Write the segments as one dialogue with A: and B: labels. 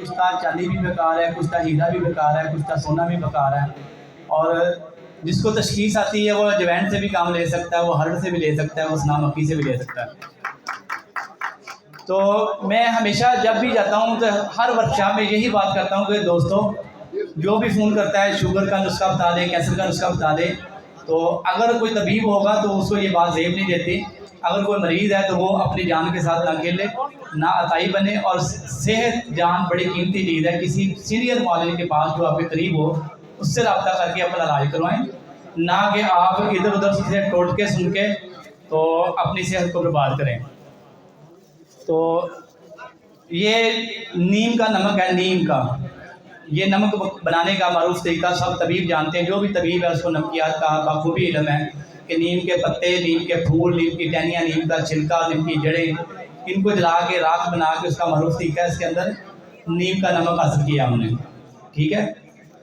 A: कुछ का चांदी भी बेकार है, कुछ का हीरा भी बेकार है, कुछ का सोना भी बेकार है। और जिसको तशखीस आती है वो अजवैन से भी काम ले सकता है, वो हर्ड से भी ले सकता है, वो सना मक्की से भी ले सकता है। तो मैं हमेशा जब भी जाता हूँ तो हर वर्कशॉप में यही बात करता हूँ कि दोस्तों जो भी फ़ोन करता है शुगर का नुस्खा बता दे, कैंसर का नुस्खा बता दे। तो अगर कोई तबीब होगा तो उसको ये बात जेब नहीं देती। अगर कोई मरीज़ है तो वो अपनी जान के साथ ना खेले, ना अताई बने। और सेहत जान बड़ी कीमती चीज़ है। किसी सीनियर मौलवी के पास जो आपके करीब हो उससे रब्ता करके अपना इलाज करवाएं, ना कि आप इधर उधर से टोटके सुन के तो अपनी सेहत को बर्बाद करें। तो ये नीम का नमक है, नीम का ये नमक बनाने का मारूफ तरीका सब तबीब जानते हैं। जो भी तबीब है उसको नमकियात का बखूबी इल्म है कि नीम के पत्ते, नीम के फूल, नीम की टहनियाँ, नीम का छिलका, नीम की जड़ें, इनको जला के राख बना के उसका मारूफ तरीका है। इसके अंदर नीम का नमक हासिल किया हमने, ठीक है।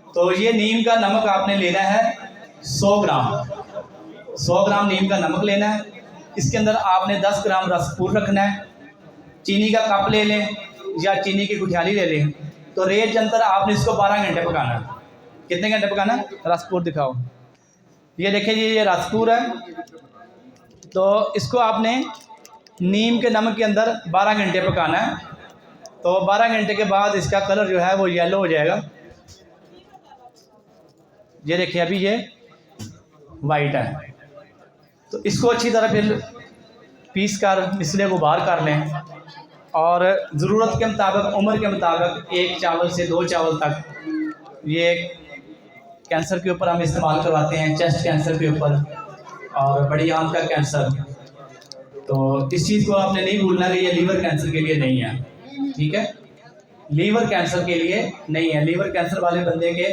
A: तो ये नीम का नमक आपने लेना है 100 ग्राम, 100 ग्राम नीम का नमक लेना है। इसके अंदर आपने 10 ग्राम रसपूर रखना है। चीनी का कप ले लें या चीनी की गुठियाली ले लें। तो रेत के अंदर आपने इसको 12 घंटे पकाना है। कितने घंटे पकाना है? रसपूर दिखाओ। ये देखिए जी, ये रसपूर है। तो इसको आपने नीम के नमक के अंदर 12 घंटे पकाना है। तो 12 घंटे के बाद इसका कलर जो है वो येलो हो जाएगा। ये देखिए अभी ये वाइट है। तो इसको अच्छी तरह फिर पीस कर मिसले को बाहर कर लें और ज़रूरत के मुताबिक, उम्र के मुताबिक 1 चावल से 2 चावल तक ये कैंसर के ऊपर हम इस्तेमाल करवाते हैं, चेस्ट कैंसर के ऊपर और बड़ी आंत का कैंसर। तो इस चीज़ को आपने नहीं भूलना कि ये लीवर कैंसर के लिए नहीं है, ठीक है। लीवर कैंसर के लिए नहीं है। लीवर कैंसर वाले बंदे के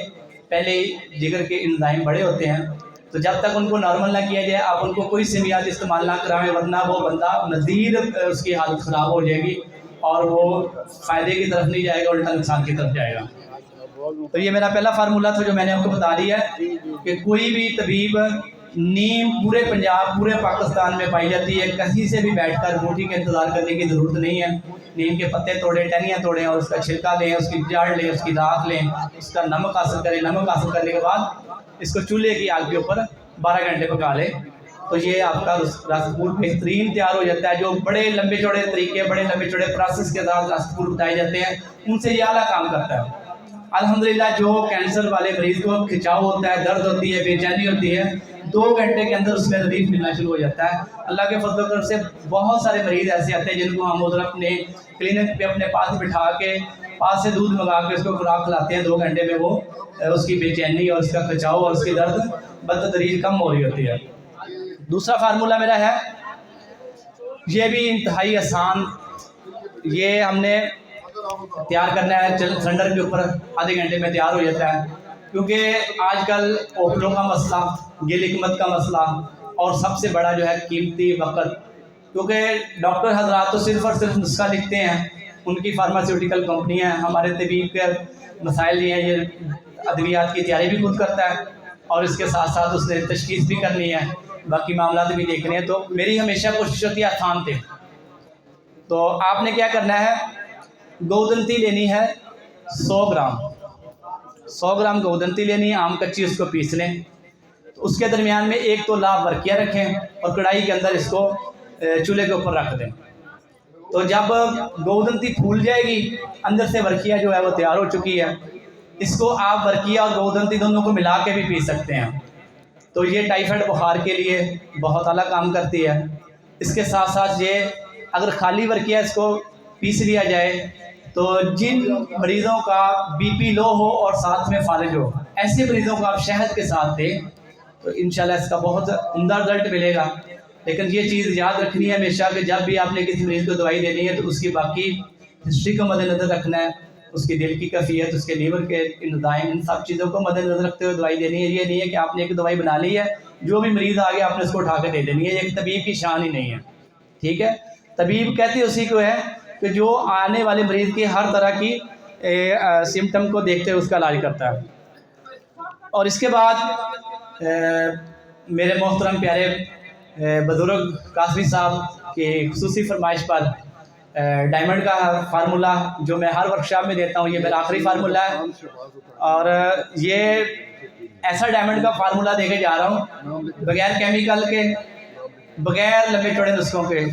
A: पहले ही जिगर के एंजाइम बड़े होते हैं। तो जब तक उनको नॉर्मल ना किया जाए आप उनको कोई सिमियात इस्तेमाल ना कराएं, वरना वो बंदा मज़ीद उसकी हालत ख़राब हो जाएगी और वो फ़ायदे की तरफ नहीं जाएगा, उल्टा नुकसान की तरफ जाएगा। तो ये मेरा पहला फार्मूला था जो मैंने आपको बता दिया है कि कोई भी तबीब नीम पूरे पंजाब, पूरे पाकिस्तान में पाई जाती है। कहीं से भी बैठकर रोटी का इंतज़ार करने की ज़रूरत नहीं है। नीम के पत्ते तोड़ें, टहनियाँ तोड़ें और उसका छिलका लें, उसकी जड़ लें, उसकी राख लें, उसका नमक हासिल करें। नमक हासिल करने के बाद इसको चूल्हे की आग के ऊपर 12 घंटे पका लें। तो ये आपका रसगुल बेहतरीन तैयार हो जाता है। जो बड़े लंबे चौड़े तरीके, बड़े लंबे चौड़े प्रोसेस के साथ रसगुल बताए जाते हैं, उनसे ये आला काम करता है। अल्हम्दुलिल्लाह जो कैंसर वाले मरीज़ को खिंचाव होता है, दर्द होती है, बेचैनी होती है, 2 घंटे के अंदर उसमें रिलीफ मिलना शुरू हो जाता है। अल्लाह के फजल करम से बहुत सारे मरीज़ ऐसे आते हैं जिनको हम उधर अपने क्लिनिक पे अपने पास बिठा के पास से दूध मंगा के उसको खुराक खिलाते हैं। 2 घंटे में वो उसकी बेचैनी और उसका खिंचाव और उसकी दर्द बतदरीज कम हो रही होती है। दूसरा फार्मूला मेरा है, ये भी इंतहाई आसान, ये हमने तैयार करना है सिलेंडर के ऊपर, आधे घंटे में तैयार हो जाता है। क्योंकि आजकल ओपलों का मसला, गिलकमत का मसला और सबसे बड़ा जो है कीमती वक़्त। क्योंकि डॉक्टर हजरात तो सिर्फ़ और सिर्फ नुस्खा लिखते हैं, उनकी फार्मास्यूटिकल कंपनियां हैं। हमारे तबीब के मसाइल ये हैं, ये अद्वियात की तैयारी भी खुद करता है और इसके साथ साथ उसने तशखीस भी करनी है, बाकी मामला भी देखने हैं। तो मेरी हमेशा कोशिश होती है आसान थे। तो आपने क्या करना है, गोदंती लेनी है 100 ग्राम, 100 ग्राम गोदंती लेनी है, आम कच्ची, उसको पीस लें। तो उसके दरमियान में एक तो लाभ वर्किया रखें और कढ़ाई के अंदर इसको चूल्हे के ऊपर रख दें। तो जब गोदंती फूल जाएगी, अंदर से वर्किया जो है वो तैयार हो चुकी है। इसको आप वर्किया और गोदंती दोनों को मिला के भी पी सकते हैं। तो ये टाइफाइड बुखार के लिए बहुत आला काम करती है। इसके साथ साथ ये अगर खाली वर्किया इसको पीस लिया जाए तो जिन मरीज़ों का बीपी लो हो और साथ में फालिज हो, ऐसे मरीज़ों को आप शहद के साथ दें तो इंशाल्लाह इसका बहुत उम्दा रिजल्ट मिलेगा। लेकिन ये चीज़ याद रखनी है हमेशा कि जब भी आपने किसी मरीज़ को दवाई देनी है तो उसकी बाकी हिस्ट्री को मद्देनज़र रखना है, उसकी दिल की कैफियत, उसके लीवर के इंजाइम, इन सब चीज़ों को मद्देनज़र रखते हुए दवाई देनी है। ये नहीं है कि आपने एक दवाई बना ली है, जो भी मरीज़ आ गया आपने उसको उठा के दे देनी है। ये तबीब की शान ही नहीं है, ठीक है। तबीब कहती उसी को है कि जो आने वाले मरीज़ की हर तरह की सिम्टम को देखते हुए उसका इलाज करता है। और इसके बाद मेरे मोहतरम प्यारे बुज़ुर्ग कासमी साहब की खुसूसी फरमाइश पर डायमंड का फार्मूला जो मैं हर वर्कशॉप में देता हूँ, ये मेरा आखिरी फार्मूला है। और ये ऐसा डायमंड का फार्मूला देके जा रहा हूँ बगैर केमिकल के, बगैर लंबे चौड़े नुस्खों के।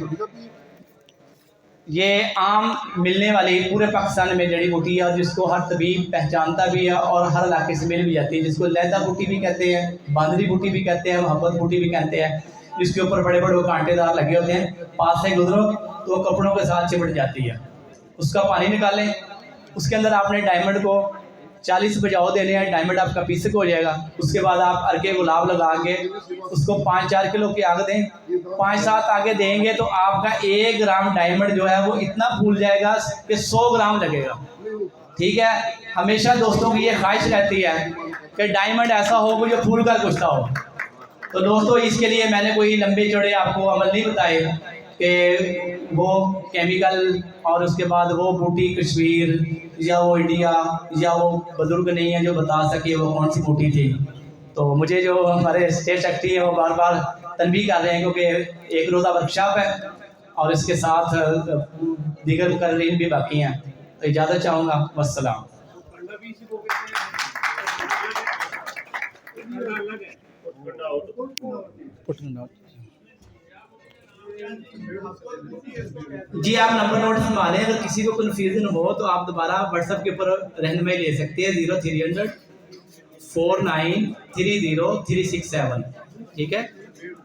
A: ये आम मिलने वाली पूरे पाकिस्तान में जड़ी बूटी है और जिसको हर तबीब पहचानता भी है और हर इलाके से मिल भी जाती है, जिसको लैदा बूटी भी कहते हैं, बांदरी बूटी भी कहते हैं, मोहब्बत बूटी भी कहते हैं, जिसके ऊपर बड़े बड़े कांटेदार लगे होते हैं, पास से गुजरो तो कपड़ों के साथ चिपट जाती है। उसका पानी निकालें, उसके अंदर आपने डायमंड को 40 बजाओ देने हैं, डायमंड आपका पीसक हो जाएगा। उसके बाद आप अर्के गुलाब लगा के उसको 5-4 किलो की आग दें, 5-7 आगे देंगे तो आपका 1 ग्राम डायमंड जो है वो इतना फूल जाएगा कि 100 ग्राम लगेगा। ठीक है, हमेशा दोस्तों की ये ख्वाहिश रहती है कि डायमंड ऐसा हो कि जो फूल कर कुछता हो। तो दोस्तों इसके लिए मैंने कोई लंबे चौड़े आपको अमल नहीं बताए कि वो केमिकल और उसके बाद वो बूटी कश्मीर या वो इंडिया या वो बुजुर्ग नहीं है जो बता सके वो कौन सी बूटी थी। तो मुझे जो हमारे स्टेट सेक्रेटरी हैं वो बार बार तनबीह कर रहे हैं क्योंकि एक रोज़ा वर्कशॉप है और इसके साथ दीगर मुकर्रीन भी बाकी हैं। तो इजाज़त चाहूँगा, वस्सलाम। जी आप नंबर नोट संभालें, अगर किसी को कन्फ्यूजन हो तो आप दोबारा व्हाट्सएप के ऊपर रहनुमाई ले सकते हैं 0300 4930 ठीक है।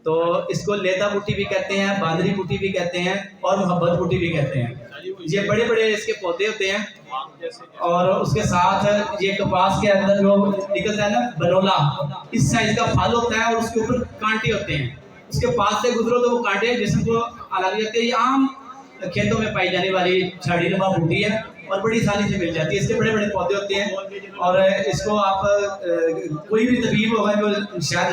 A: तो इसको लेदा बूटी भी कहते हैं, बांदरी बूटी भी कहते हैं और मोहब्बत बूटी भी कहते हैं। ये बड़े बड़े इसके पौधे होते हैं और उसके साथ ये कपास के अंदर जो निकलता है ना बनोला, इस साइज का फल होता है और उसके ऊपर कांटे होते हैं। उसके पास से गुजरो तो वो कांटे जिसम को अलग जाते हैं। ये आम खेतों में पाई जाने वाली झाड़ीनुमा बूटी है और बड़ी आसानी से मिल जाती है। इसके बड़े बड़े पौधे होते हैं और इसको आप कोई भी तबीब होगा जो शायद